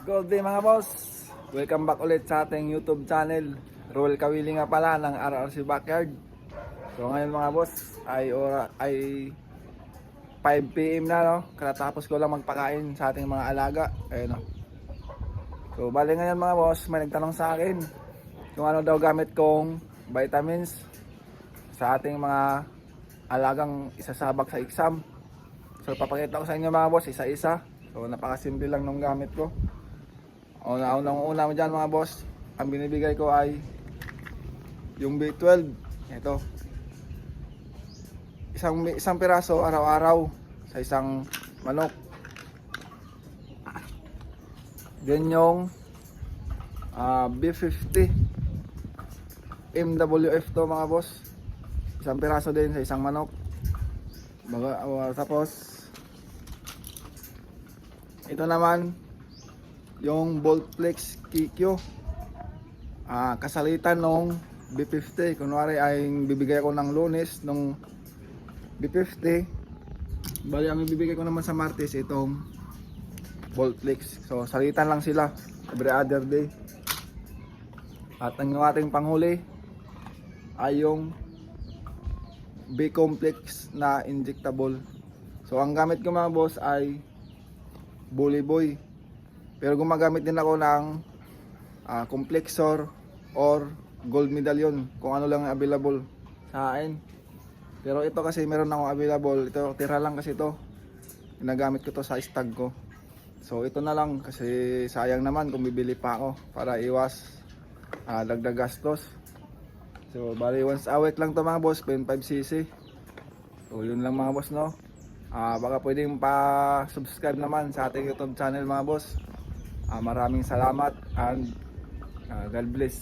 Good day mga boss. Welcome back ulit sa ating YouTube channel. Roel Kawili nga pala ng RRC Backyard. So ngayon mga boss ay 5 PM na, no? Katapos ko lang magpakain sa ating mga alaga. Ayun, no? So bali ngayon mga boss, may nagtanong sa akin kung ano daw gamit kong vitamins sa ating mga alagang isasabak sa exam. So papakita ko sa inyo mga boss isa-isa. So napakasimple lang nung gamit ko. Una mo dyan mga boss, ang binibigay ko ay yung B12. Ito, isang piraso araw-araw sa isang manok. Then yung B50 MWF to mga boss, isang piraso din sa isang manok. Tapos ito naman yung Voltflex Kikyo, kasalitan nung B50. Kunwari ay bibigay ko ng Lunes nung B50, bali ang ibibigay ko naman sa Martes itong Voltflex. So salitan lang sila every other day. At ang ating panghuli ay yung B-complex na injectable. So ang gamit ko mga boss ay Bully Boy. Pero gumagamit din ako ng complexor or gold medallion, kung ano lang available sa akin. Pero ito kasi meron akong available. Ito tira lang kasi ito. Ginagamit ko to sa stag ko. So ito na lang kasi sayang naman kung bibili pa ako para iwas dagdag gastos. So bali once a week lang to mga boss, 25cc. So yun lang mga boss, no. Baka pwedeng pa-subscribe naman sa ating YouTube channel mga boss. Maraming salamat and God bless.